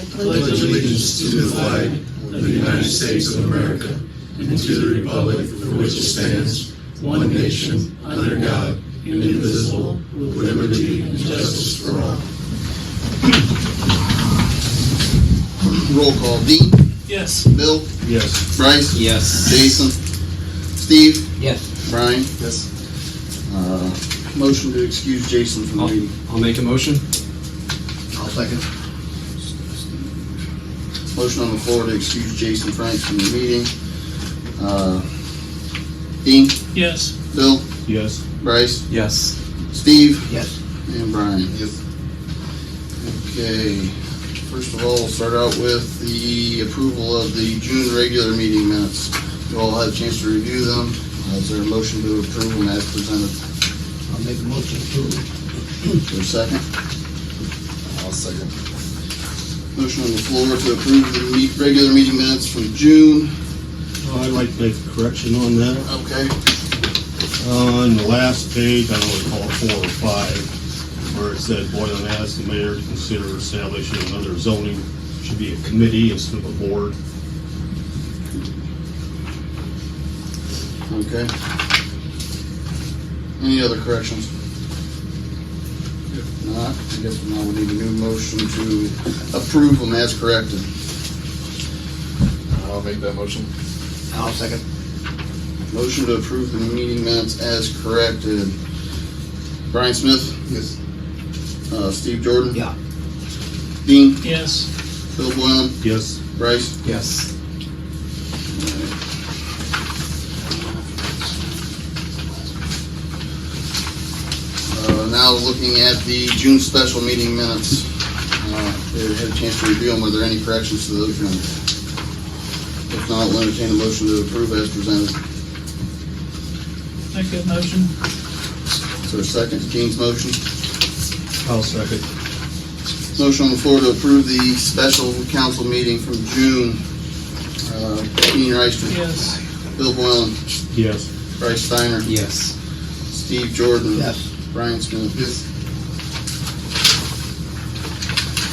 pledge allegiance to the flag of the United States of America and to the republic for which it stands, one nation, under God, indivisible, with liberty and justice for all. Roll call. Dean? Yes. Bill? Yes. Bryce? Yes. Jason? Steve? Yes. Brian? Yes. Motion to excuse Jason from the meeting. I'll make a motion. I'll second. Motion on the floor to excuse Jason Franks from the meeting. Dean? Yes. Bill? Yes. Bryce? Yes. Steve? Yes. And Brian? Yes. Okay. First of all, we'll start out with the approval of the June regular meeting minutes. You all had a chance to review them. Is there a motion to approve them as presented? I'll make a motion to approve. Is there a second? I'll second. Motion on the floor to approve the regular meeting minutes from June. I'd like to make a correction on that. Okay. On the last page, I don't recall 4 or 5, where it said Boylan asked the mayor to consider establishing another zoning, should be a committee instead of a board. Okay. Any other corrections? If not, I guess now we need a new motion to approve them as corrected. I'll make that motion. I'll second. Motion to approve the meeting minutes as corrected. Brian Smith? Yes. Steve Jordan? Yeah. Dean? Yes. Bill Boylan? Yes. Bryce? Yes. Now looking at the June special meeting minutes. They had a chance to review them. Are there any corrections to those minutes? If not, we'll entertain a motion to approve as presented. Make that motion. Is there a second to Gene's motion? I'll second. Motion on the floor to approve the special council meeting from June. Dean Reister. Yes. Bill Boylan. Yes. Bryce Steiner. Yes. Steve Jordan. Yes. Brian Smith. Yes.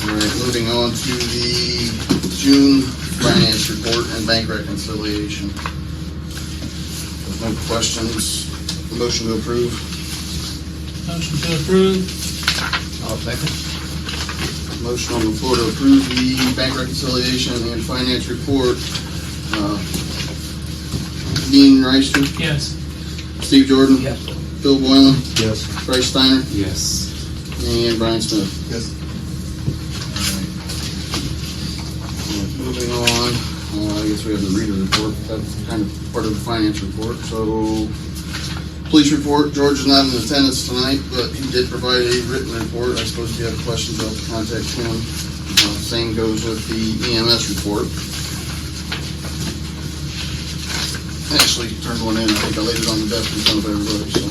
All right, moving on to the June finance report and bank reconciliation. There's no questions. Motion to approve. Motion to approve. I'll second. Motion on the floor to approve the bank reconciliation and finance report. Dean Reister, Yes. Steve Jordan, Yes. Bill Boylan, Yes. Bryce Steiner, Yes. and Brian Smith. Yes. Moving on, I guess we have the reader report. That's kind of part of the finance report. So, police report. George is not in attendance tonight, but he did provide a written report. I suppose if you have questions, you'll have to contact him. Same goes with the EMS report. Actually turned one in. I think I laid it on the desk in front of everybody. So, if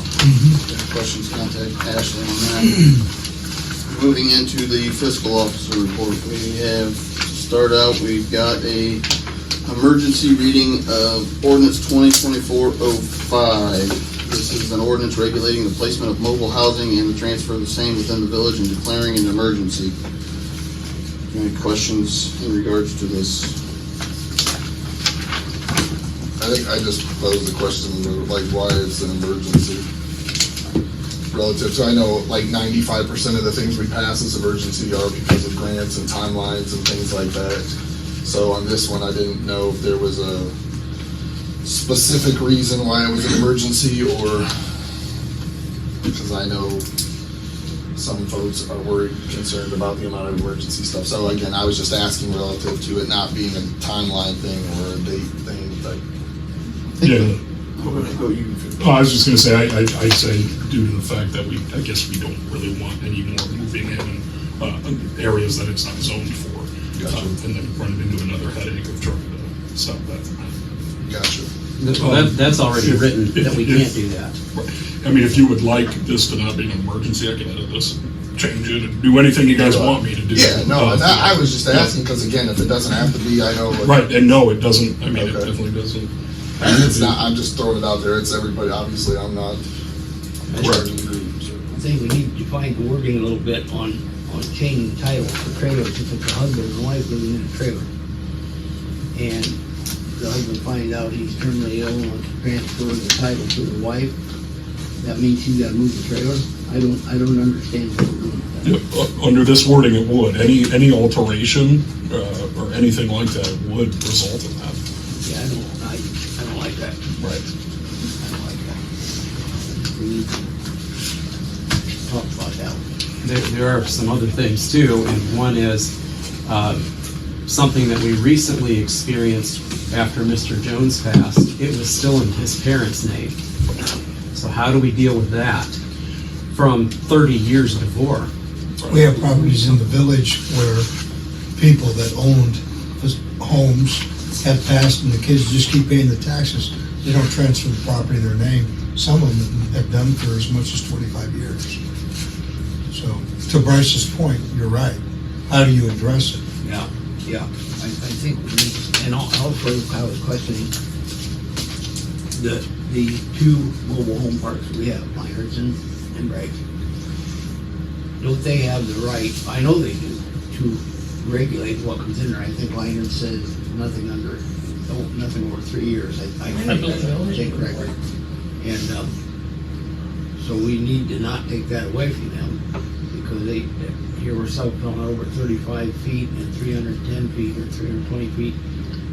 you have questions, contact Ashley on that. Moving into the fiscal officer report, we have start out. We've got a emergency reading of ordinance 2024-05. This is an ordinance regulating the placement of mobile housing and the transfer of the same within the village and declaring an emergency. Any questions in regards to this? I think I just posed the question of like why it's an emergency relative to, I know like 95% of the things we pass as emergency are because of grants and timelines and things like that. So on this one, I didn't know if there was a specific reason why it was an emergency, or because I know some folks are worried, concerned about the amount of emergency stuff. So again, I was just asking relative to it not being a timeline thing or a date thing. But Yeah. I was just going to say, I'd say due to the fact that I guess we don't really want any more moving in areas that it's not zoned for. Gotcha. And then running into another headache of trying to stop that. gotcha. That's already written that we can't do that. I mean, if you would like this to not be an emergency, I can edit this, change it, and do anything you guys want me to do. Yeah, no, I was just asking because again, if it doesn't have to be, I know. Like, Right, and no, it doesn't. I mean, It Okay. definitely doesn't. and it's not. I'm just throwing it out there. It's everybody. Obviously, I'm not charging the group. So. I think we need to find the wording a little bit on on changing title for trailers if it's a husband and wife living in a trailer. And the husband finds out he's terminally ill and wants to transfer the title to the wife. That means he's gotta move the trailer. I don't understand what we're doing with that. Yeah, under this wording, it would. Any alteration or anything like that would result in that. Yeah, I don't like that. Right. I don't like that. We need to talk about that one. There are some other things too, and one is something that we recently experienced after Mr. Jones passed. It was still in his parents' name. So how do we deal with that from 30 years before? We have properties in the village where people that owned homes have passed and the kids just keep paying the taxes. They don't transfer the property in their name. Some of them have done for as much as 25 years. So, to Bryce's point, you're right. How do you address it? Yeah, I think we need, and also I was questioning the two mobile home parks we have, Myers and Bright. Don't they have the right, I know they do, to regulate what comes in there? I think Liner says nothing over 3 years. I think record. And so we need to not take that away from them because here we're selling over 35 feet and 310 feet or 320 feet.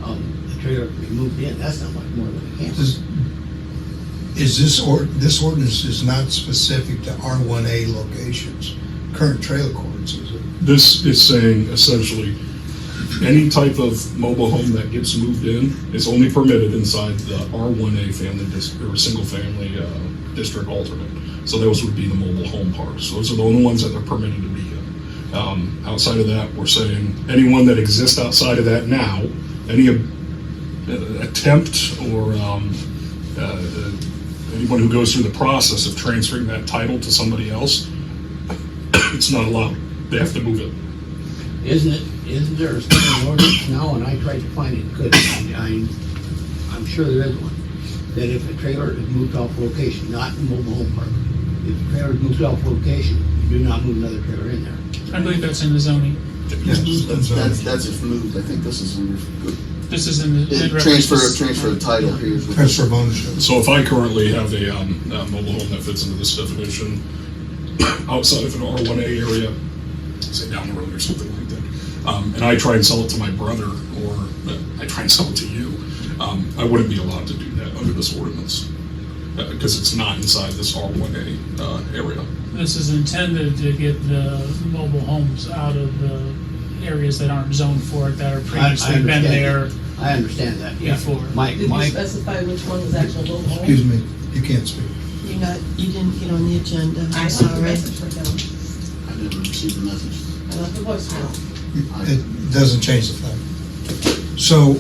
The trailer can be moved in. That's not much more than a camper. This ordinance is not specific to R1A locations, current trailer courts, is it? This is saying essentially any type of mobile home that gets moved in is only permitted inside the R1A family district or single family district alternate. So those would be the mobile home parks. Those are the only ones that are permitted to be in. Outside of that, we're saying anyone that exists outside of that now, any attempt or anyone who goes through the process of transferring that title to somebody else, it's not allowed. They have to move it. Isn't there a standing ordinance now? And I tried to find it, couldn't. I'm sure there is one. That if a trailer is moved off location, not a mobile home park, if a trailer is moved off location, you do not move another trailer in there. I believe that's in the zoning. That's if moved. I think this is under This is in the. transfer of title here. Transfer of ownership. So if I currently have a mobile home that fits into this definition outside of an R1A area, say down the road or something like that, and I try and sell it to my brother or I try and sell it to you, I wouldn't be allowed to do that under this ordinance because it's not inside this R1A area. This is intended to get the mobile homes out of the areas that aren't zoned for it, that are previously been there. I understand that, yeah. Before. Did you specify which one was actual mobile home? Excuse me, you can't speak. You didn't get on the agenda. I I'm saw the sorry. message for them. I never received the message. I left the voicemail. It doesn't change the fact. So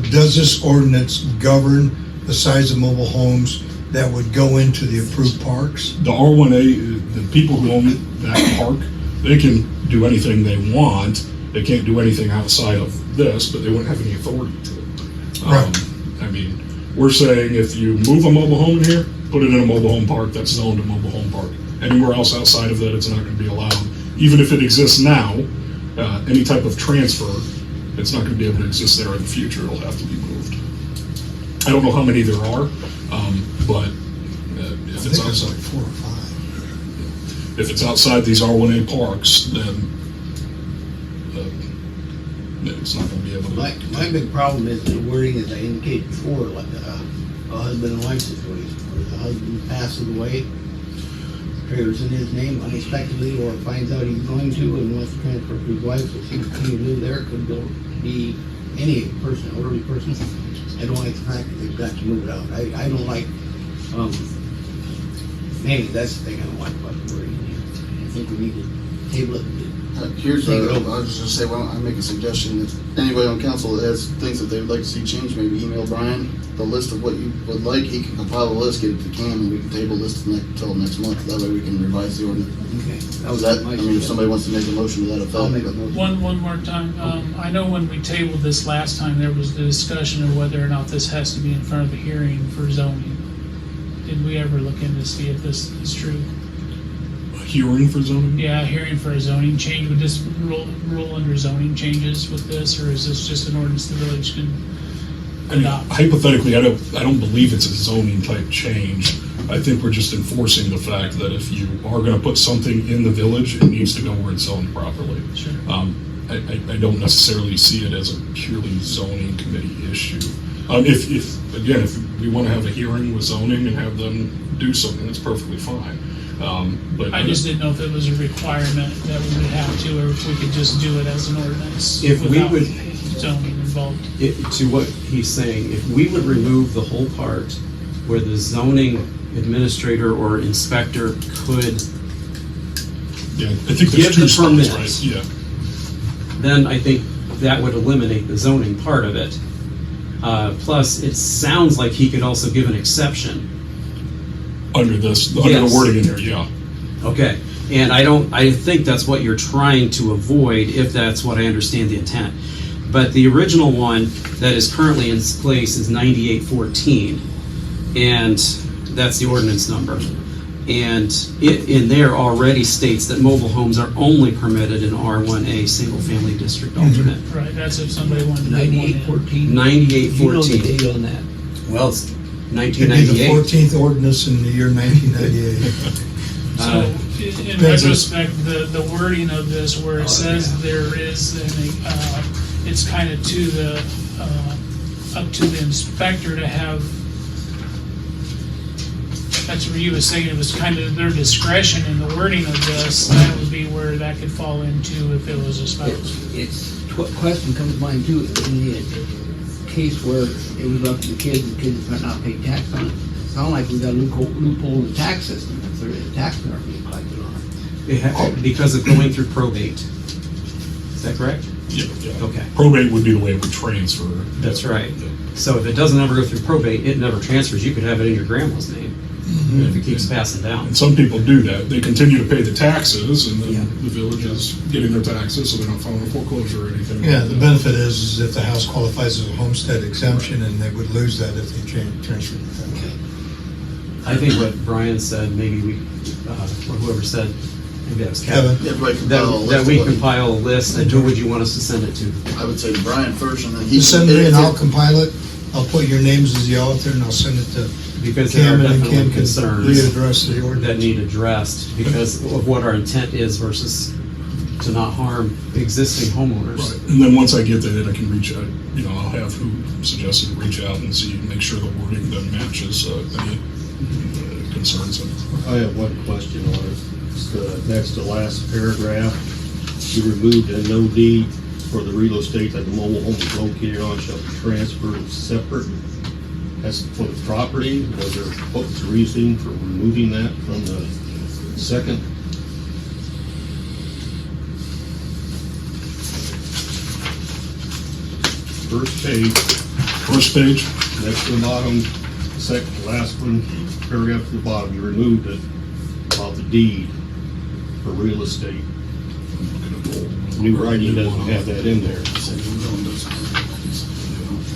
does this ordinance govern the size of mobile homes that would go into the approved parks? The R1A, the people who own that park, they can do anything they want. They can't do anything outside of this, but they wouldn't have any authority to it. Right. I mean, we're saying if you move a mobile home in here, put it in a mobile home park that's zoned a mobile home park. Anywhere else outside of that, it's not going to be allowed. Even if it exists now, any type of transfer, it's not going to be able to exist there in the future. It'll have to be moved. I don't know how many there are, but if it's outside, like 4 or 5. if it's outside these R1A parks, then it's not going to be able to. My big problem is the wording, as I indicated before, like a husband and wife situation, where the husband passes away, trailer's in his name unexpectedly, or finds out he's going to and wants to transfer to his wife, so she can continue to live there. It could be any person, elderly person. I don't like the fact that they've got to move it out. I don't like, maybe that's the thing I don't like about the wording. I think we need to table it. Here's I was just gonna say, well, I make a suggestion that anybody on council that has things that they would like to see changed, maybe email Brian the list of what you would like. He can compile a list, get it to Cam, and we can table this until next month. That way we can revise the ordinance. Okay. If somebody wants to make a motion to that effect. I'll make a motion. One more time. I know when we tabled this last time, there was the discussion of whether or not this has to be in front of a hearing for zoning. Did we ever look in to see if this is true? hearing for zoning? Yeah, hearing for a zoning change, would this rule under zoning changes with this, or is this just an ordinance the village can I mean, adopt? hypothetically, I don't believe it's a zoning type change. I think we're just enforcing the fact that if you are gonna put something in the village, it needs to go where it's zoned properly. Sure. I don't necessarily see it as a purely zoning committee issue. If we wanna have a hearing with zoning and have them do something, that's perfectly fine. But I just didn't know if it was a requirement that we would have to, or if we could just do it as an ordinance. If we without would- zoning involved. To what he's saying, if we would remove the whole part where the zoning administrator or inspector could, Yeah, I think Give there's the two spots, permit. right? Yeah. then I think that would eliminate the zoning part of it. Plus, it sounds like he could also give an exception. Under the Yes. wording in there, yeah. Okay, and I think that's what you're trying to avoid, if that's what I understand the intent. But the original one that is currently in place is 9814, and that's the ordinance number. And it, in there already states that mobile homes are only permitted in R1A, single-family district alternate. Right, that's if somebody wanted to. put one in. 9814. 9814. You know the date on that? Well, it's It'd be the 1998. 14th ordinance in the year 1998. So, in retrospect, the wording of this, where it says there is, it's kind of to the, up to the inspector to have, that's where you were saying it was kind of their discretion in the wording of this, that would be where that could fall into if it was a spouse. Question comes to mind too, in the case where it was up to the kids might not pay tax on it. Sound like we got a loophole in the tax system, if their taxes aren't being collected on it. Because of going through probate. Is that correct? Yeah. Okay. Probate would be the way it would transfer. That's right. So if it doesn't ever go through probate, it never transfers. You could have it in your grandma's name if it keeps passing down. And some people do that. They continue to pay the taxes, and then Yeah. the village is getting their taxes, so they're not filing a foreclosure or anything. Yeah, the benefit is if the house qualifies as a homestead exemption, and they would lose that if they transferred the tax. I think what Brian said, maybe we, or whoever said, maybe that was Kevin, Kevin. Everybody compile a list that we of what- compile a list, and who would you want us to send it to? I would say to Brian first, and then he. You send me and I'll compile it. I'll put your names as the author, and I'll send it to Because there are Cam, and then definitely Cam can concerns readdress the that ordinance. need addressed because of what our intent is versus to not harm existing homeowners. Right. And then once I get that, I can reach out, I'll have who suggested to reach out and see, make sure the wording then matches any concerns. I have one question on it. It's the next to last paragraph. You removed a no deed for the real estate that the mobile home is located on shall be transferred separate. That's for the property. Was there, what was the reasoning for removing that from the second? First page, Next to the bottom, second, last one, paragraph to the bottom, you removed it about the deed for real estate. New writing doesn't have that in there.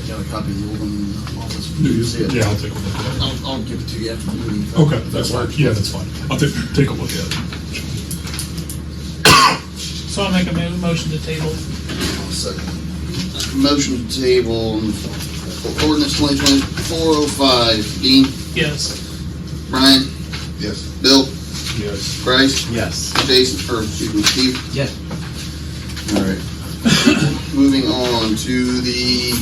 Got a copy of the old one in the office. do you? See it. Yeah, I'll take a look at it. I'll give it to you after the meeting. Okay, that's fine. Yeah, that's fine. I'll take a look at it. So I'll make a motion to table. Second. Motion to table ordinance 2020-405. Dean, Yes. Brian, Yes. Bill, Yes. Bryce, Yes. Jason, or excuse me, Steve. Yes. All right. Moving on to the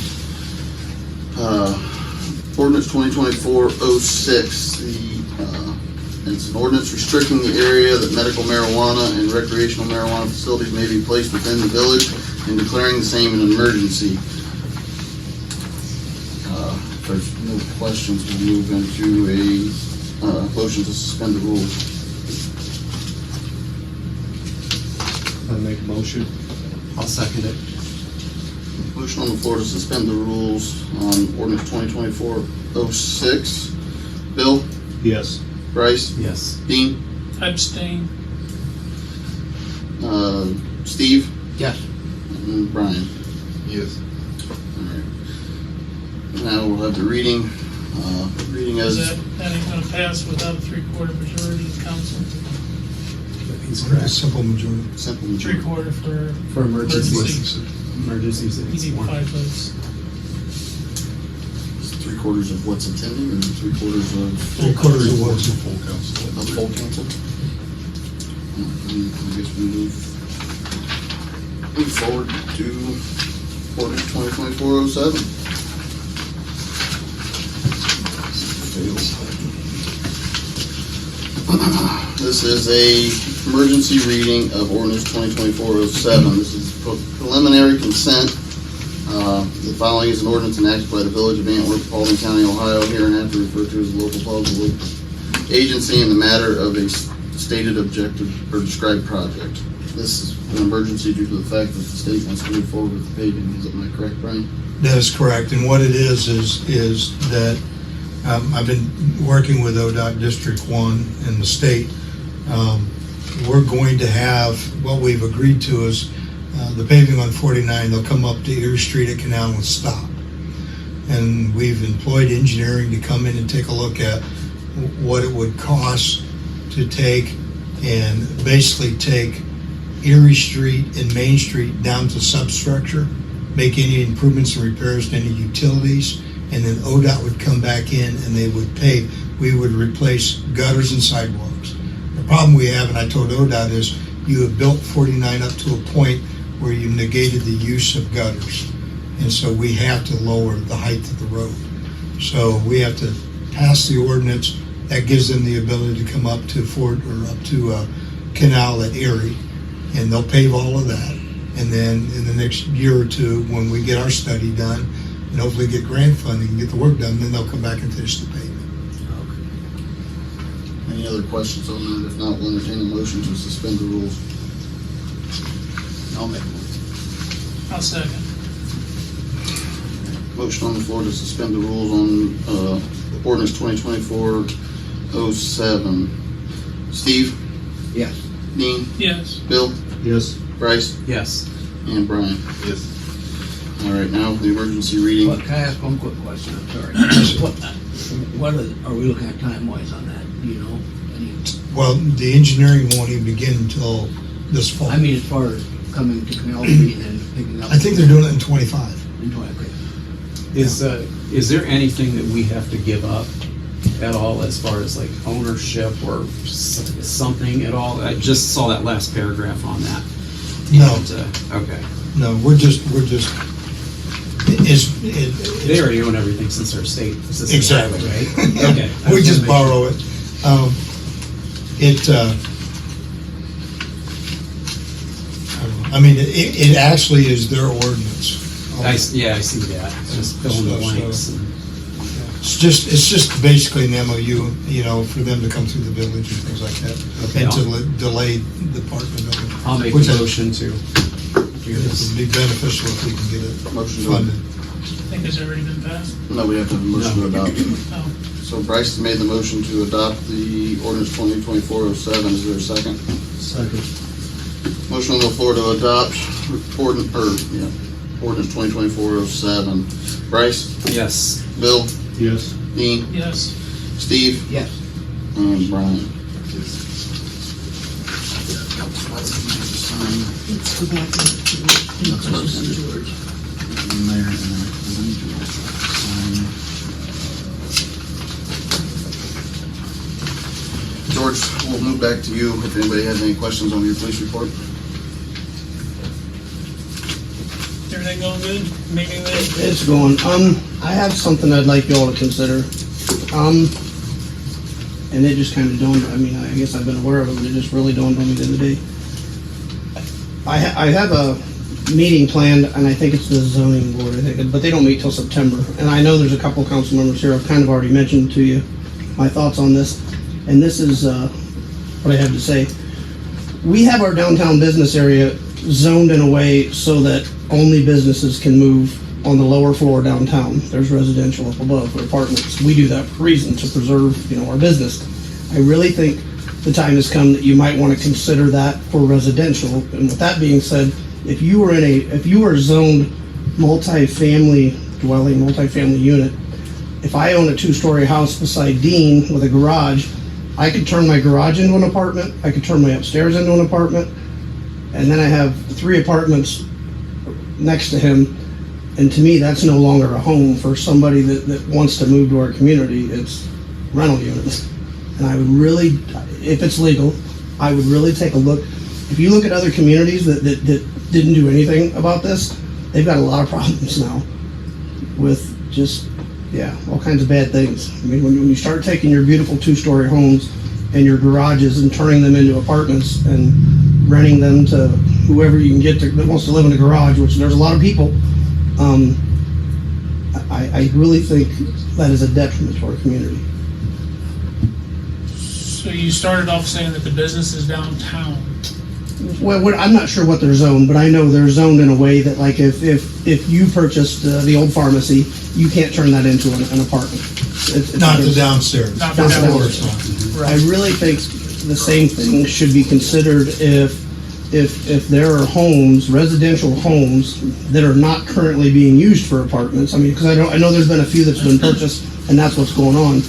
ordinance 2024-06. It's an ordinance restricting the area that medical marijuana and recreational marijuana facilities may be placed within the village and declaring the same an emergency. If there's no questions, we'll move into a motion to suspend the rules. I make a motion. I'll second it. Motion on the floor to suspend the rules on ordinance 2024-06. Bill, Yes. Bryce, Yes. Dean, Abstain. Steve, Yes. and Brian. Yes. Alright. Now we'll have the reading. Reading Is as, that ain't gonna pass without a 3/4 majority of council? He's A correct. simple majority. Simple majority. 3/4 For emergency. emergencies, You it's need one. 5 votes. 3/4 of what's attending, or 3/4 of 3/4 of what's Full council. the full council? I guess we move forward to ordinance 2024-07. This is a emergency reading of ordinance 2024-07. This is preliminary consent. The following is an ordinance enacted by the Village of Antwerp, Paulding County, Ohio, hereinafter referred to as the local public agency in the matter of a stated objective or described project. This is an emergency due to the fact that the state wants to move forward with the paving. Is that correct, Brian? That is correct, and what it is that I've been working with ODOT District 1 in the state. We're going to have, what we've agreed to is the paving on 49, they'll come up to Erie Street at Canal and stop. And we've employed engineering to come in and take a look at what it would cost to take and basically take Erie Street and Main Street down to substructure, make any improvements and repairs to any utilities, and then ODOT would come back in and they would pave. We would replace gutters and sidewalks. The problem we have, and I told ODOT, is you have built 49 up to a point where you negated the use of gutters. And so we have to lower the height of the road. So we have to pass the ordinance that gives them the ability to come up to Fort or up to Canal at Erie, and they'll pave all of that. And then in the next year or two, when we get our study done and hopefully get grant funding and get the work done, then they'll come back and finish the pavement. Any other questions on that? If not, we'll entertain a motion to suspend the rules. I'll make a motion. I'll second. Motion on the floor to suspend the rules on ordinance 2024-07. Steve? Yes. Dean? Yes. Bill? Yes. Bryce? Yes. And Brian? Yes. All right, now the emergency reading. Can I ask one quick question? I'm sorry. What are we looking at time-wise on that? Do you know? Well, the engineering won't even begin until this fall. I mean, as far as coming to Canal Street and then picking up. I think they're doing it in 25. Okay. Is there anything that we have to give up at all as far as like ownership or something at all? I just saw that last paragraph on that. No. And, okay. No, we're just, They already own everything since their state. Exactly. Right? Okay. We just borrow it. I mean, it actually is their ordinance. I see that. It's just fill in the blanks. It's just basically an MOU, for them to come through the village and things like that, Okay, and to delay the part of the building. I'll make a Which motion to do It this. would be beneficial if we can get it Motion to- funded. I think it's already been passed. No, we have to have a motion to adopt. Oh, So Bryce has made the motion to adopt the ordinance 2024-07. Is there a second? Second. Motion on the floor to adopt ordinance 2024-07. Bryce? Yes. Bill? Yes. Dean? yes. Steve? Yes. And Brian? Let's go back to George. George, we'll move back to you if anybody has any questions on your police report. Everything going good? Meeting there? It's going. I have something I'd like y'all to consider. And it just kind of dawned, I guess I've been aware of it, but it just really dawned on me the other day. I have a meeting planned, and I think it's the zoning board, but they don't meet till September. And I know there's a couple of council members here, I've kind of already mentioned to you my thoughts on this. And this is what I have to say. We have our downtown business area zoned in a way so that only businesses can move on the lower floor downtown. There's residential up above for apartments. We do that for a reason, to preserve, our business. I really think the time has come that you might want to consider that for residential. And with that being said, if you were zoned multi-family dwelling, multi-family unit, if I own a 2-story house beside Dean with a garage, I could turn my garage into an apartment, I could turn my upstairs into an apartment, and then I have 3 apartments next to him. And to me, that's no longer a home for somebody that wants to move to our community. It's rental units. And I would really, if it's legal, I would really take a look. If you look at other communities that didn't do anything about this, they've got a lot of problems now with just, all kinds of bad things. I mean, when you start taking your beautiful 2-story homes and your garages and turning them into apartments and renting them to whoever you can get that wants to live in a garage, which there's a lot of people, I really think that is a detriment to our community. So you started off saying that the business is downtown. Well, I'm not sure what they're zoned, but I know they're zoned in a way that, like, if you purchased the old pharmacy, you can't turn that into an apartment. It's Not the downstairs. Not the downstairs. I really think the same thing should be considered if there are homes, residential homes, that are not currently being used for apartments. I mean, because I know there's been a few that's been purchased, and that's what's going on.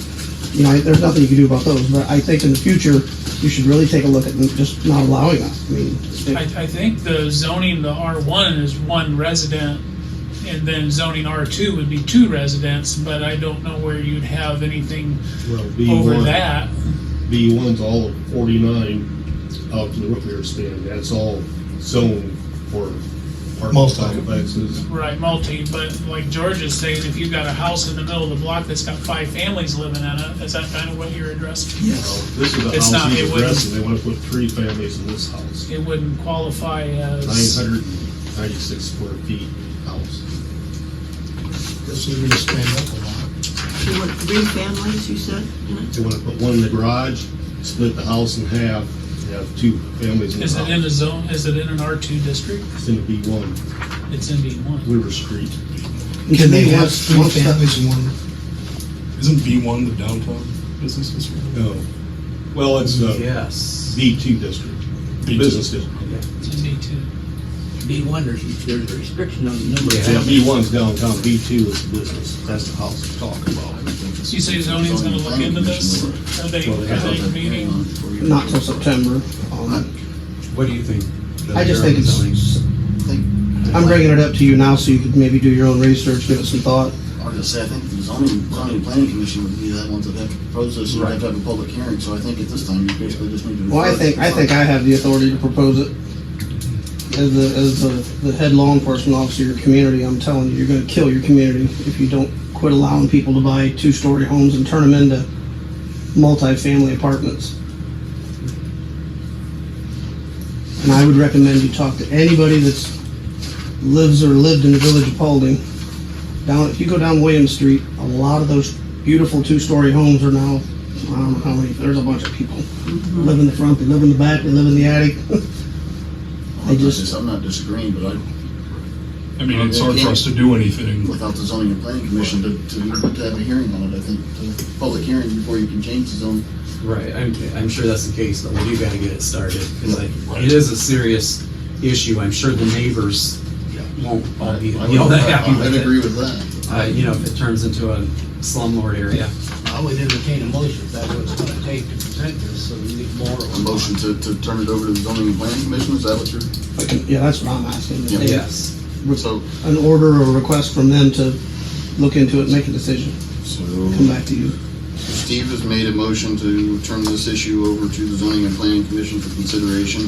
You know, there's nothing you can do about those, but I think in the future, you should really take a look at just not allowing that. I mean, I think the zoning, the R1 is 1 resident, and then zoning R2 would be 2 residents, but I don't know where you'd have anything Well, over B1, that. B1's all of 49 out to the Rookmere stand. That's all zoned for apartment Multi. complexes. Right, multi, but like George is saying, if you've got a house in the middle of the block that's got 5 families living in it, is that kind of what you're addressing? This is a It's house not- he's it wouldn't- addressing. They want to put 3 families in this house. It wouldn't qualify as, 996 square feet house. This is gonna stand up a lot. You want 3 families, you said? They want to put 1 in the garage, split the house in half, and have 2 families in the is it in house. a zone, is it in an R2 district? It's in the B1, It's in B1. River Street. Can they have once 3 that- families in one? Isn't B1 the downtown business district? No. Well, it's Yes. B2 district, B2. business district. It's in B2. B1, there's a restriction on the number of Yeah, families. B1's downtown, B2 is business. That's the house we're talking about. You say zoning's gonna look into this? Are they meeting? not till September. What do you think? I just think Zoning? I'm bringing it up to you now so you could maybe do your own research, give it some thought. I was gonna say, I think the zoning and planning commission would be the ones that have to propose this, and have to have a public hearing, so I think at this time, you basically just need to. Well, I think I have the authority to propose it. As the head law enforcement officer of your community, I'm telling you, you're gonna kill your community if you don't quit allowing people to buy 2-story homes and turn them into multi-family apartments. And I would recommend you talk to anybody that's lives or lived in the village of Paulding. If you go down William Street, a lot of those beautiful 2-story homes are now, I don't know how many, there's a bunch of people. Live in the front, they live in the back, they live in the attic. I'm not disagreeing, but I mean, it's hard for us to do anything. without the zoning and planning commission to have a hearing on it, I think, the public hearing before you can change the zone. Right, I'm sure that's the case, but we do gotta get it started, because it is a serious issue. I'm sure the neighbors won't all be all that happy I'd with agree it. with that. You know, if it turns into a slumlord area. I would entertain a motion if that's what it's gonna take to present this, so we get more of A motion to turn it over to the zoning and planning commission, is that what you're? Yeah, that's what I'm asking. Yeah. Yes. So, An order or a request from them to look into it and make a decision. so Come back to you. Steve has made a motion to turn this issue over to the zoning and planning commission for consideration.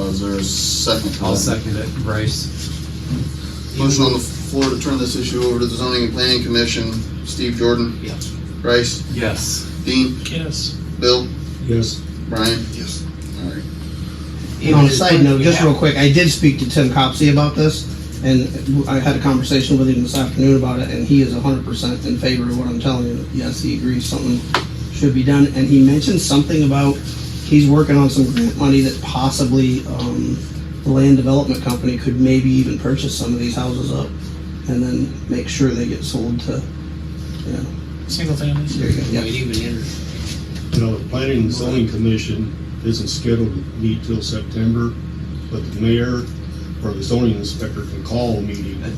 Is there a second? to I'll that? second it, Bryce. Motion on the floor to turn this issue over to the zoning and planning commission. Steve Jordan? Yes. Bryce? Yes. Dean? Yes. Bill? Yes. Brian? Yes. All right. And on a side note, just real quick, I did speak to Tim Copsey about this, and I had a conversation with him this afternoon about it, and he is 100% in favor of what I'm telling you. Yes, he agrees something should be done, and he mentioned something about he's working on some grant money that possibly the land development company could maybe even purchase some of these houses up and then make sure they get sold to, Single families. there you go. Might Yeah. even enter. You know, the planning and zoning commission isn't scheduled to meet till September, but the mayor or the zoning inspector can call a meeting at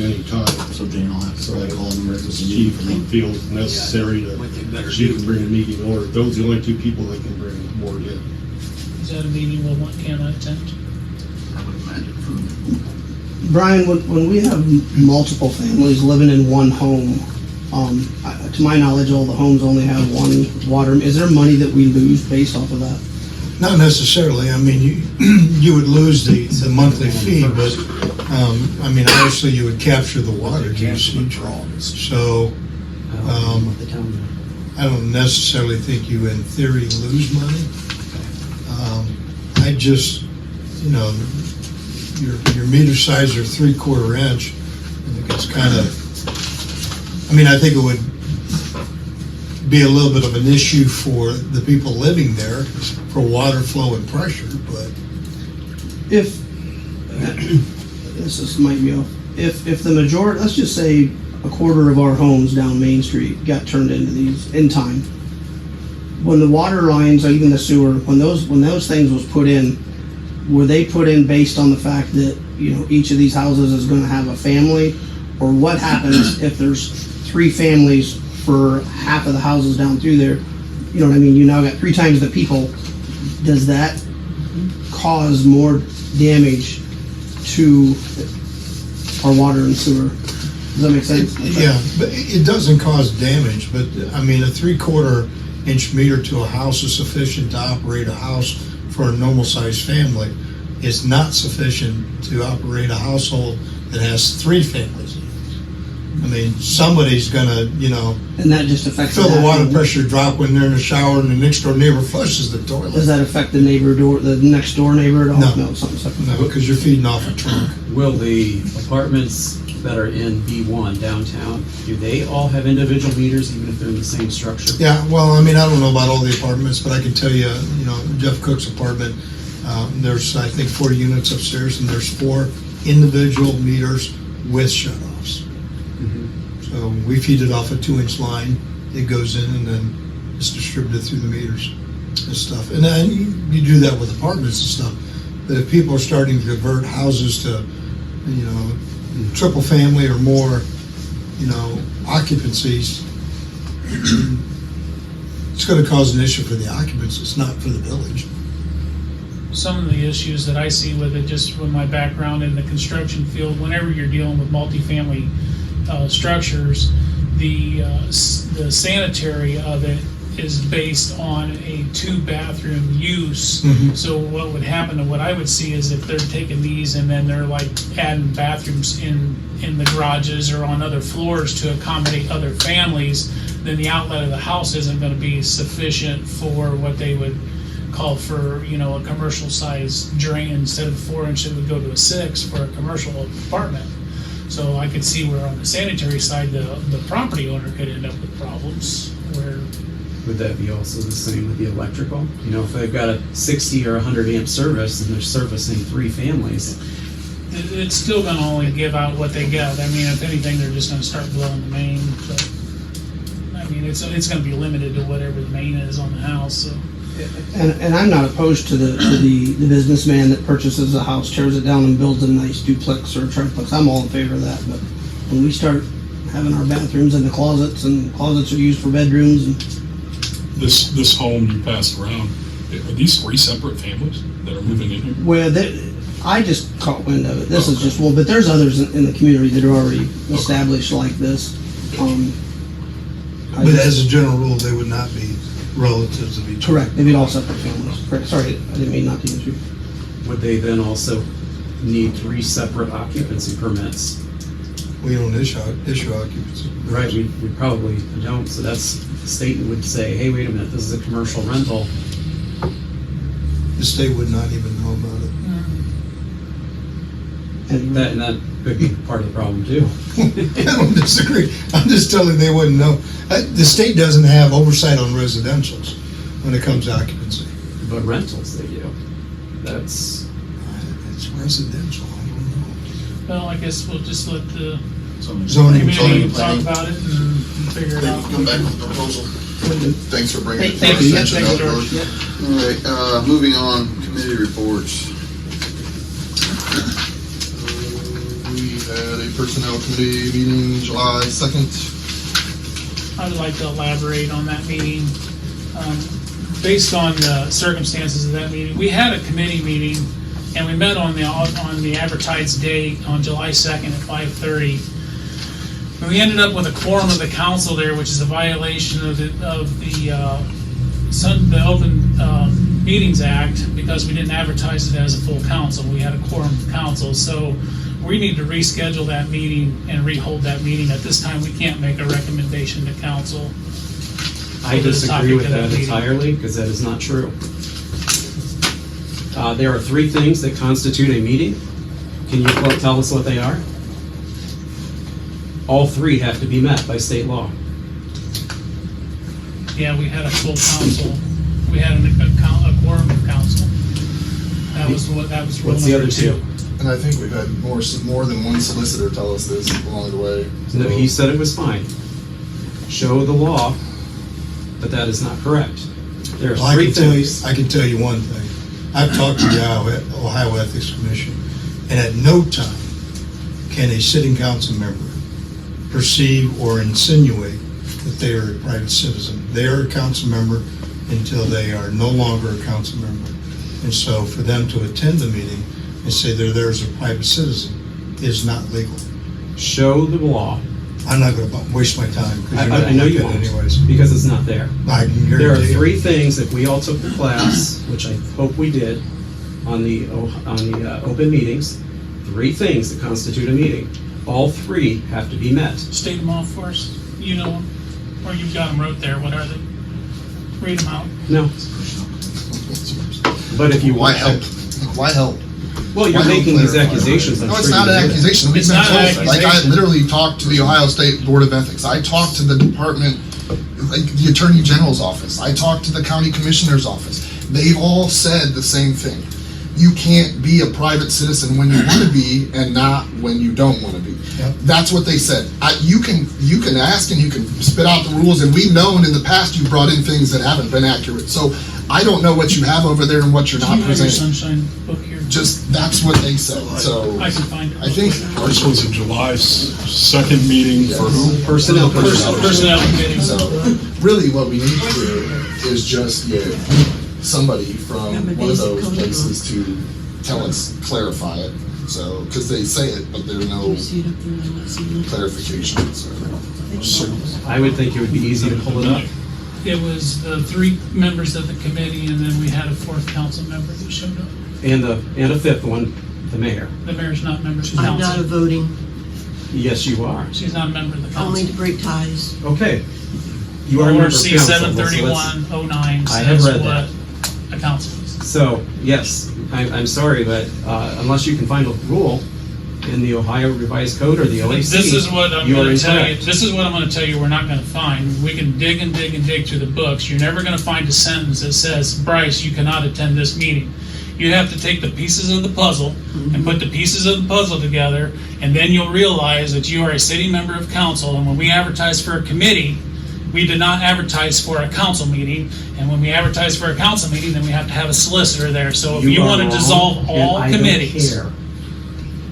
any time. So Jane will have to So probably call an emergency Chief meeting. feels necessary to, she can bring a meeting order. Those are the only two people that can bring the board in. Is that a meeting we'll can attend? I would imagine for Brian, when we have multiple families living in one home, to my knowledge, all the homes only have one water. Is there money that we lose based off of that? Not necessarily. I mean, you would lose the monthly fee, but, I mean, obviously you would capture the water usage. So, I don't necessarily think you in theory lose money. I just, you know, your meter size are 3/4 inch. I think it's kind of, I mean, I think it would be a little bit of an issue for the people living there for water flow and pressure, but If this might be off. If the majority, let's just say a quarter of our homes down Main Street got turned into these in time, when the water lines or even the sewer, when those things was put in, were they put in based on the fact that, you know, each of these houses is going to have a family, or what happens if there's 3 families for half of the houses down through there? You know what I mean? You now got 3 times the people. Does that cause more damage to our water and sewer? Does that make sense? yeah, but it doesn't cause damage, but I mean, a 3/4 inch meter to a house is sufficient to operate a house for a normal sized family. It's not sufficient to operate a household that has 3 families. I mean, somebody's gonna, you know, And that just affects feel the water bathroom. pressure drop when they're in the shower and the next door neighbor flushes the Does toilet. that affect the next door neighbor at all? No. No, something's up. No, because you're feeding off a trunk. Will the apartments that are in B1 downtown, do they all have individual meters even if they're in the same structure? Yeah, well, I mean, I don't know about all the apartments, but I can tell you, you know, Jeff Cook's apartment, there's, I think, 4 units upstairs, and there's 4 individual meters with shutoffs. So we feed it off a 2-inch line, it goes in, and then it's distributed through the meters and stuff. And then you do that with apartments and stuff. But if people are starting to convert houses to, you know, triple family or more, you know, occupancies, it's going to cause an issue for the occupants. It's not for the village. Some of the issues that I see with it, just with my background in the construction field, whenever you're dealing with multifamily structures, the sanitary of it is based on a 2-bathroom use. So what would happen, and what I would see is if they're taking these and then they're like adding bathrooms in the garages or on other floors to accommodate other families, then the outlet of the house isn't going to be sufficient for what they would call for, you know, a commercial size drain. Instead of 4 inch, it would go to a 6 for a commercial apartment. So I could see where on the sanitary side, the property owner could end up with problems where. Would that be also the same with the electrical? You know, if they've got a 60 or 100 amp service and they're servicing 3 families, It's still gonna only give out what they get. I mean, if anything, they're just gonna start blowing the main, but, I mean, it's gonna be limited to whatever the main is on the house, so. And I'm not opposed to the businessman that purchases a house, tears it down and builds a nice duplex or a triplex. I'm all in favor of that, but when we start having our bathrooms in the closets and closets are used for bedrooms and This home you passed around, are these 3 separate families that are moving in here? where I just caught wind of it. This is just one, but there's others in the community that are already established like this. But as a general rule, they would not be relatives of each other. Correct, they'd be all separate families. Correct. Sorry, I didn't mean not to use you. would they then also need 3 separate occupancy permits? We don't issue occupancy. Right, we probably don't, so that's, the state would say, hey, wait a minute, this is a commercial rental. The state would not even know about it. And And that could be part of the problem too. I don't disagree. I'm just telling you they wouldn't know. The state doesn't have oversight on residentials when it comes to occupancy. But rentals, they do. That's, It's residential, I don't know. Well, I guess we'll just let the Zoning, community talk planning. about it and figure it They out. can come back with a proposal. Thanks for bringing it to Thank our you. Yeah, attention. thank you, George. George. All right, moving on, committee reports. had a personnel committee meeting July 2nd. I would like to elaborate on that meeting. Based on the circumstances of that meeting, we had a committee meeting, and we met on the advertised date on July 2nd at 5:30. And we ended up with a quorum of the council there, which is a violation of the Open Meetings Act, because we didn't advertise it as a full council. We had a quorum of council, so we need to reschedule that meeting and rehold that meeting. At this time, we can't make a recommendation to council. I For the disagree topic with of the that meeting. entirely, because that is not true. There are 3 things that constitute a meeting. Can you tell us what they are? All 3 have to be met by state law. Yeah, we had a full council. We had a quorum of council. That was rule What's the number other 2? And I think we've had more than one solicitor tell us this along the way. No, he said it was fine. Show the law, but that is not correct. There are Well, I 3 can tell you, things. I can tell you one thing. I've talked to the Ohio Ethics Commission, and at no time can a sitting council member perceive or insinuate that they are a private citizen. They are a council member until they are no longer a council member. And so for them to attend the meeting and say they're there as a private citizen is not legal. Show the law. I'm not going to waste my time. 'Cause you're not I know you gonna won't, do it anyways. because it's not there. I can There are guarantee you. 3 things, if we all took the class, which I hope we did, on the open meetings, 3 things that constitute a meeting. All 3 have to be met. State them off for us. You know them, or you've got them wrote there. What are they? Read them out. No. But if you Why want help? Why help? well, you're Why don't making these clarify? accusations. I'm No, it's sure not you an do that. accusation. We've It's been not an told. Like, I accusation. literally talked to the Ohio State Board of Ethics. I talked to the department, like the Attorney General's office. I talked to the County Commissioner's office. They've all said the same thing. You can't be a private citizen when you want to be and not when you don't want to be. Yep. That's what they said. You can ask and you can spit out the rules, and we've known in the past you brought in things that haven't been accurate. So I don't know what you have over there and what you're Do not you have your presenting. sunshine book here? Just, that's what they said. So I can find it. I think Ours was a July 2nd meeting for who? Personnel. Personnel committee. so. Really, what we need to do is just get somebody from one of those places to tell us, clarify it. So, because they say it, but there's no See it up there now, let's see it. clarification. So. I would think it would be easy to pull it up. It was the 3 members of the committee, and then we had a 4th council member that showed up. And a 5th one, the mayor. The mayor's not a member of the I'm not a council. voting, Yes, you are. She's not a member of the only council. to break ties. Okay. You are a member of ORC council. 73109 I have says read what that. a council is. So, yes, I'm sorry, but unless you can find a rule in the Ohio Revised Code or the OAC, This is what I'm you are going to tell you. incorrect. This is what I'm going to tell you. We're not going to find. We can dig and dig and dig through the books. You're never going to find a sentence that says, "Bryce, you cannot attend this meeting." You have to take the pieces of the puzzle and put the pieces of the puzzle together, and then you'll realize that you are a sitting member of council. And when we advertise for a committee, we did not advertise for a council meeting. And when we advertise for a council meeting, then we have to have a solicitor there. So if you are want to wrong, dissolve and all I don't committees. care.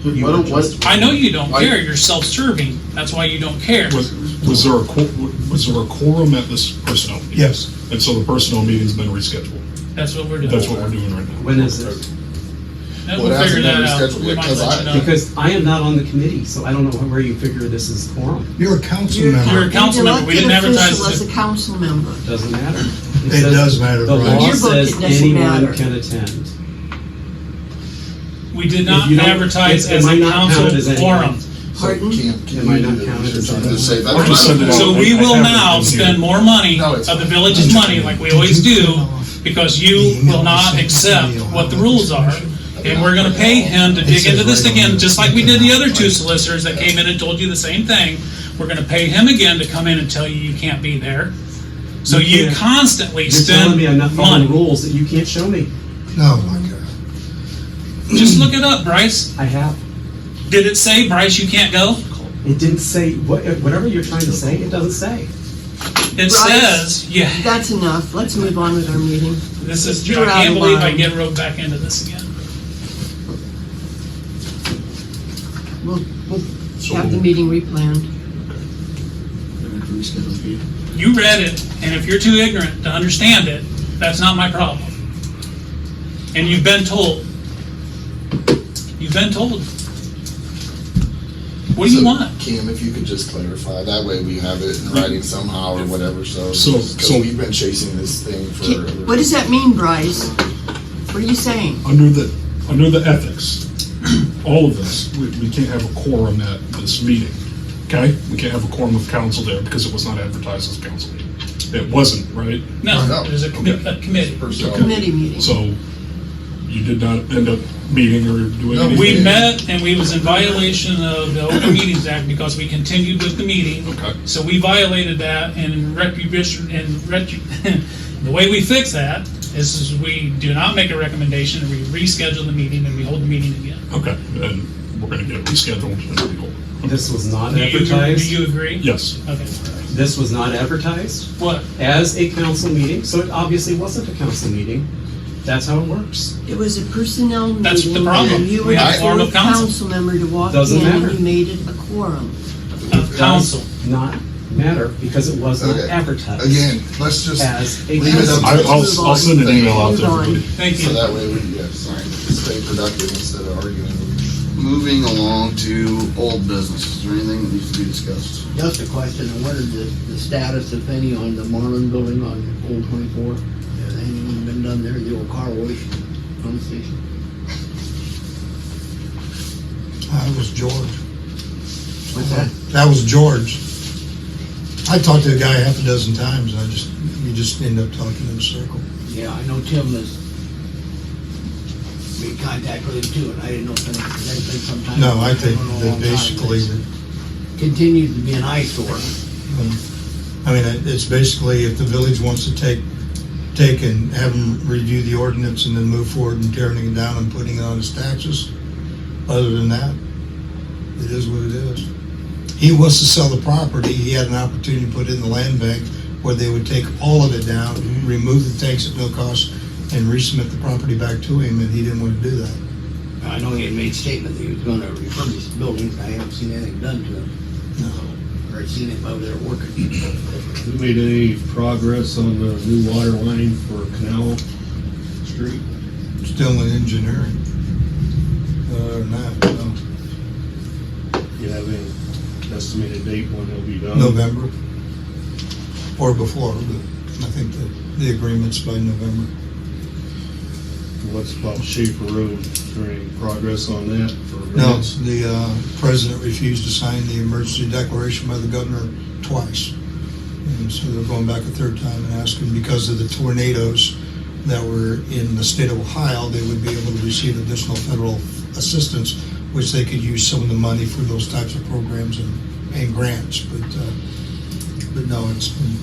You are just- I know you don't Why- care. You're self-serving. That's why you don't care. Was there a quorum at this personnel meeting? Yes. And so the personnel meeting's been rescheduled. That's what we're doing. That's what we're doing right now. When is this? And Well, we'll it hasn't figure that been out. rescheduled We yet, might 'cause let you know. Because I am not on the committee, so I don't know where you figure this is quorum. You're a council You're member. a council member. We didn't elected advertise official it. as a council member. Doesn't matter. It says- does matter, The Brian. law Your book, says it doesn't anyone matter. can attend. We did If not you don't- advertise if- as am I a not council counted as anyone? forum. Pardon? Am I not counted as anyone? Just say that. I'll just send it out. So we I will have it now in here. spend more money No, of it's the fine. village's money, like we always do, because you will not accept what the rules are. And we're gonna pay him to dig into this again, just like we did the other 2 solicitors that came in and told you the same thing. We're gonna pay him again to come in and tell you you can't be there. So You you can't- constantly You're telling spend me I'm not following money. rules that you can't show me. Oh, my God. Just look it up, Bryce. I have. Did it say, Bryce, you can't go? It didn't say, whatever you're trying to say, it doesn't say. It Bryce, says, yeah, That's enough. Let's move on with our meeting. this is, You're I out can't of believe I line. get roped back into this again. We'll have the meeting replanned. You read it, and if you're too ignorant to understand it, that's not my problem. And you've been told. You've been told. What do you So, want? Kim, if you could just clarify, that way we have it in writing somehow or whatever, so, So- because we've been chasing this thing for. What does that mean, Bryce? What are you saying? Under the ethics, all of this, we can't have a quorum at this meeting, okay? We can't have a quorum of council there because it was not advertised as a council meeting. It wasn't, right? No, No. there's a committee. Committee meeting. So you did not end up meeting or doing No, anything? We met, and we was in violation of the Open Meetings Act because we continued with the meeting. Okay. So we violated that, and the way we fix that is we do not make a recommendation, and we reschedule the meeting, and we hold the meeting again. Okay, then we're gonna get it rescheduled and rehold. This was not Do advertised. you agree? Yes. Okay. This was not advertised What? as a council meeting, so it obviously wasn't a council meeting. That's how it works. It was a personnel meeting. That's the problem. And you We were have a form the of council. council member to walk Doesn't in, matter. and you made it a quorum. Of council. Does not matter because it was not Okay. advertised Again, let's just as a leave it council. up. I'll send an email out to Move on. everybody. Thank So you. that way we, stay productive instead of arguing. Moving along to old business, is there anything that needs to be discussed? Just a question, I wondered the status, if any, on the Marlin building on Old 24? Has anything been done there, the old car wash on the station? That was George. What's that? That was George. I talked to the guy half a dozen times, and we just end up talking in a circle. Yeah, I know Tim has made contact with him too, and I didn't know if there's been some time. No, I think a long that time, basically, it's that, continues to be an eyesore. I mean, it's basically if the village wants to take and have them review the ordinance and then move forward and tearing it down and putting it on his taxes. Other than that, it is what it is. He wants to sell the property. He had an opportunity to put it in the land bank where they would take all of it down, remove the tanks at no cost, and resubmit the property back to him, and he didn't want to do that. I know he had made statement that he was gonna refurbish the building, I haven't seen anything done to it, or seen him over there working. We made any progress on the new water line for Canal Street? Still in engineering. Other than that, no. You have any estimated date when it'll be done? November or before, but I think that the agreement's by November. What's about Schaefer Road? Is there any progress on that? for No, grants? the president refused to sign the emergency declaration by the governor twice. And so they're going back a third time and asking, because of the tornadoes that were in the state of Ohio, they would be able to receive additional federal assistance, which they could use some of the money for those types of programs and grants. But no, it's been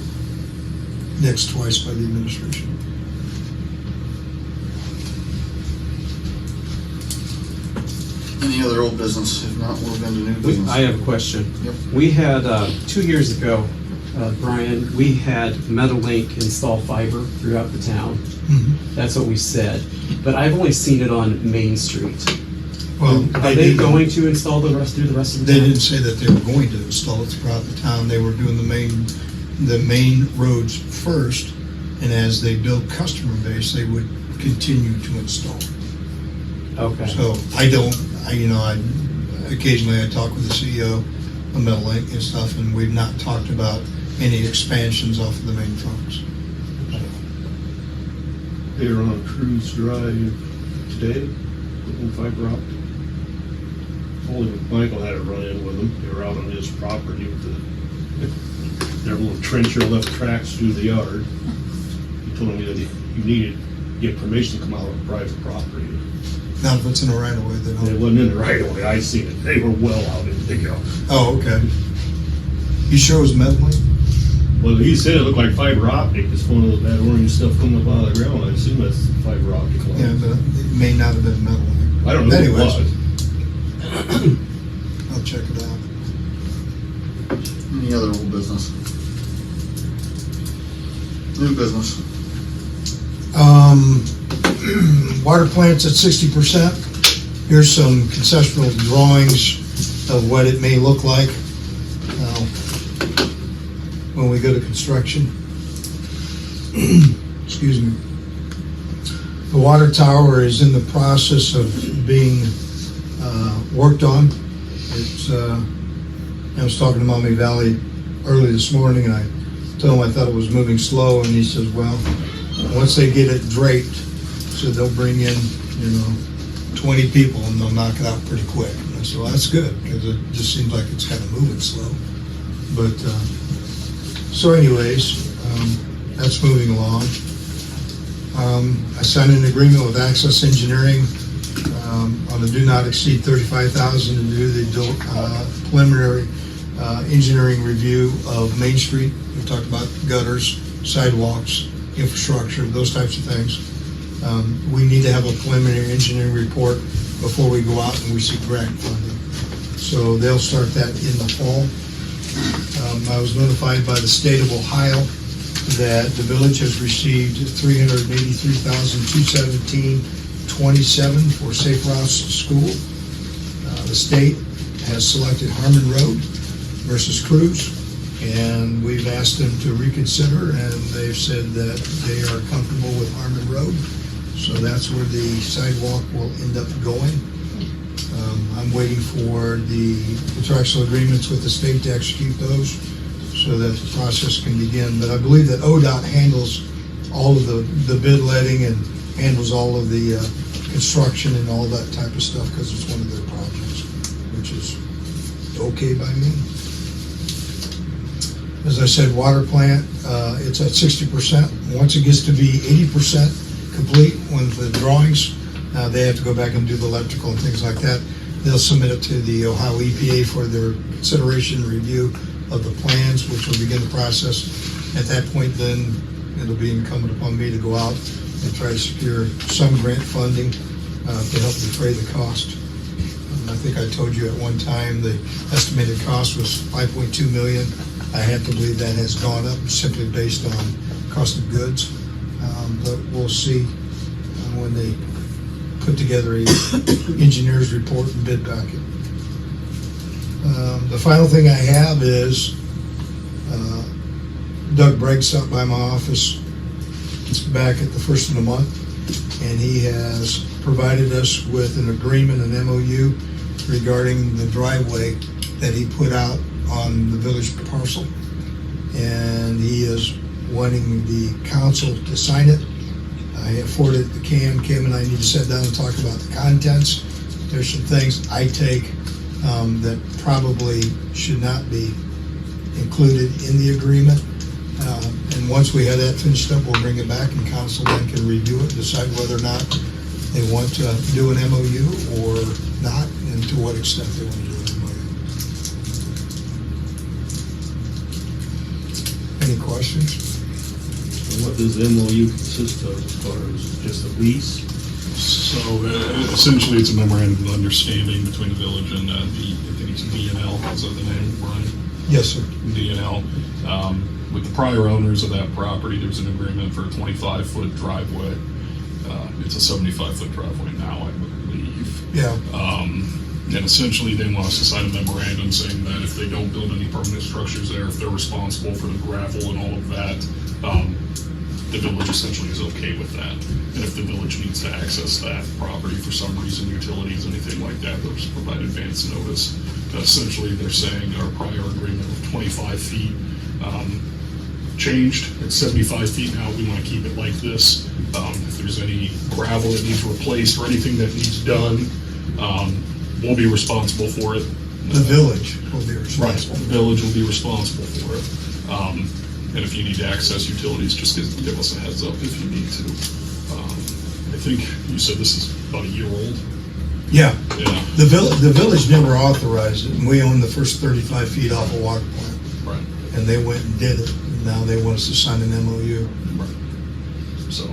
nixed twice by the administration. Any other old business? If not, we'll go into new business. I have a question. Yep. We had, 2 years ago, Brian, we had Meadowlink install fiber throughout the town. That's what we said. But I've only seen it on Main Street. Well, Are they going to install the rest of the town? They didn't say that they were going to install it throughout the town. They were doing the main roads first, and as they build customer base, they would continue to install. Okay. So occasionally I talk with the CEO of Meadowlink and stuff, and we've not talked about any expansions off of the main trunks. They were on Cruise Drive today, putting fiber optic. Only Michael had a run-in with them. They were out on his property with their little trencher left tracks through the yard. He told me that you needed to get permission to come out on private property. Not if it's in a right of way, And then. it wasn't in the right of way. I seen it. They were well out in the yard. Oh, okay. You sure it was Meadowlink? Well, he said it looked like fiber optic. It's one of that orange stuff coming up out of the ground. I assume that's fiber optic line. Yeah, but it may not have been Meadowlink. I don't know Anyways, what it was. I'll check it out. Any other old business? New business. Water plant's at 60%. Here's some conceptual drawings of what it may look like when we go to construction. Excuse me. The water tower is in the process of being worked on. It's, I was talking to Maumee Valley early this morning, and I told him I thought it was moving slow, and he says, well, once they get it draped, so they'll bring in, 20 people and they'll knock it out pretty quick. And I said, well, that's good, because it just seems like it's kind of moving slow. But, so anyways, that's moving along. I signed an agreement with Access Engineering on a do not exceed $35,000 to do the preliminary engineering review of Main Street. We talked about gutters, sidewalks, infrastructure, those types of things. We need to have a preliminary engineering report before we go out and we seek grant funding. So they'll start that in the fall. I was notified by the state of Ohio that the village has received $383,217.27 for safe routes to school. The state has selected Harmon Road versus Cruz, and we've asked them to reconsider, and they've said that they are comfortable with Harmon Road. So that's where the sidewalk will end up going. I'm waiting for the contractual agreements with the state to execute those so that the process can begin. But I believe that ODOT handles all of the bid letting and handles all of the construction and all that type of stuff because it's one of their projects, which is okay by me. As I said, water plant, it's at 60%. Once it gets to be 80% complete with the drawings, they have to go back and do the electrical and things like that. They'll submit it to the Ohio EPA for their consideration and review of the plans, which will begin the process. At that point, then it'll be incumbent upon me to go out and try to secure some grant funding to help defray the cost. I think I told you at one time the estimated cost was $5.2 million. I have to believe that has gone up simply based on cost of goods. But we'll see when they put together a engineer's report and bid packet. The final thing I have is Doug Bragg stopped by my office back at the first of the month, and he has provided us with an agreement, an MOU, regarding the driveway that he put out on the village parcel. And he is wanting the council to sign it. I have forwarded it to Cam. Cam and I need to sit down and talk about the contents. There's some things I take that probably should not be included in the agreement. And once we have that finished up, we'll bring it back and council then can review it, decide whether or not they want to do an MOU or not, and to what extent they want to do an MOU. Any questions? What does MOU consist of as far as just a lease? So essentially, it's a memorandum of understanding between the village and I think it's DNL, is that the name, Brian? Yes, sir. DNL. With the prior owners of that property, there was an agreement for a 25-foot driveway. It's a 75-foot driveway now, I believe. Yeah. And essentially, they want us to sign a memorandum saying that if they don't build any permanent structures there, if they're responsible for the gravel and all of that, the village essentially is okay with that. And if the village needs to access that property for some reason, utilities, anything like that, they'll just provide advance notice. Essentially, they're saying our prior agreement of 25 feet changed. It's 75 feet now. We want to keep it like this. If there's any gravel that needs replaced or anything that needs done, we'll be responsible for it. The village will be Right, responsible. the village will be responsible for it. And if you need to access utilities, just give us a heads up if you need to. I think you said this is about a year old. Yeah. Yeah, The village never authorized it, and we own the first 35 feet off a water plant. right, And they went and did it. Now they want us to sign an MOU. right. So,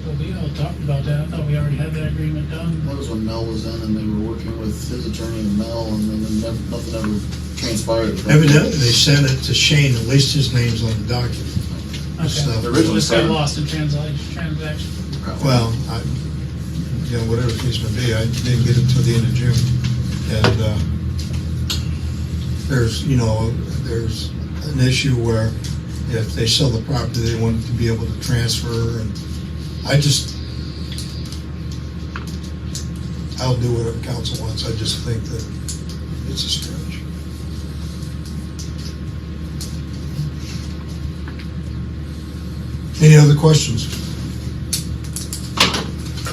Well, we all talked about that. I thought we already had that agreement done. That was when Mel was in and they were working with his attorney and Mel, and then nothing ever transpired. Evidently, they sent it to Shane, at least his name's on the document. Okay. Stuff. Originally Just got started- lost in transaction. Well, you know, whatever the case may be. I didn't get it till the end of June. And, there's an issue where if they sell the property, they want it to be able to transfer, and I'll do whatever council wants. I just think that it's a stretch. Any other questions?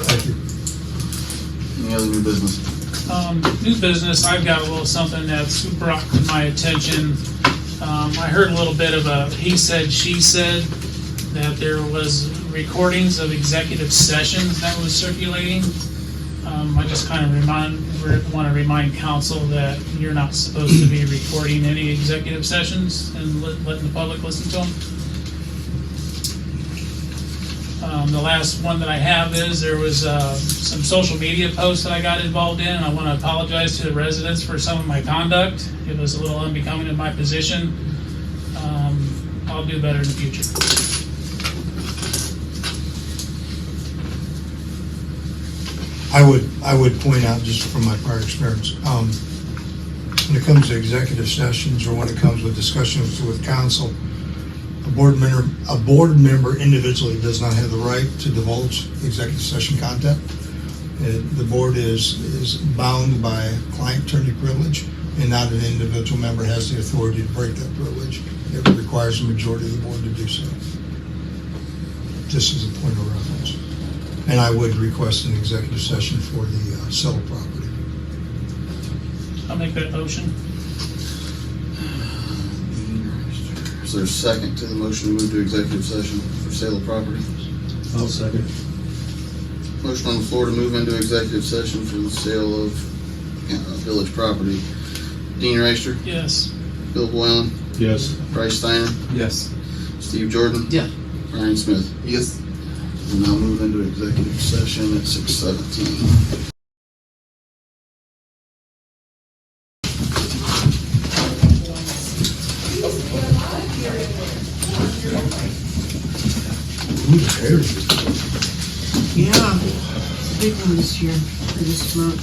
Thank you. Any other new business? New business, I've got a little something that's brought to my attention. I heard a little bit of a he said, she said, that there was recordings of executive sessions that was circulating. I just kind of want to remind council that you're not supposed to be recording any executive sessions and letting the public listen to them. The last one that I have is there was some social media posts that I got involved in. I want to apologize to the residents for some of my conduct. It was a little unbecoming of my position. I'll do better in the future. I would point out, just from my prior experience, when it comes to executive sessions or when it comes with discussions with council, a board member individually does not have the right to divulge executive session content. The board is bound by client-attorney privilege, and not an individual member has the authority to break that privilege. It requires a majority of the board to do so. Just as a point of reference. And I would request an executive session for the sale of property. I'll make that motion. Is there a second to the motion to move to executive session for sale of property? I'll second. Motion on the floor to move into executive session for the sale of village property. Dean Reister, Yes. Bill Boylan, Yes. Bryce Steiner, Yes. Steve Jordan. Yeah. Brian Smith. Yes. We'll now move into executive session at 6:17. Who cares? Yeah, it's a big one this year, for this month.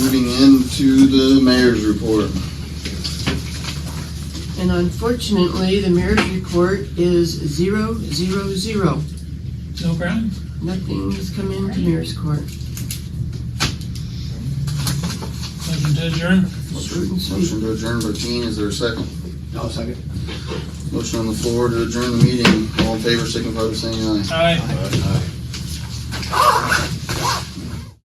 Moving into the mayor's report. And unfortunately, the mayor's report is 000. No ground? Nothing has come into mayor's court. Motion to adjourn? Short and sweet. Motion to adjourn by Gene, is there a second? I'll second. Motion on the floor to adjourn the meeting. All in favor, signify by saying aye. Aye.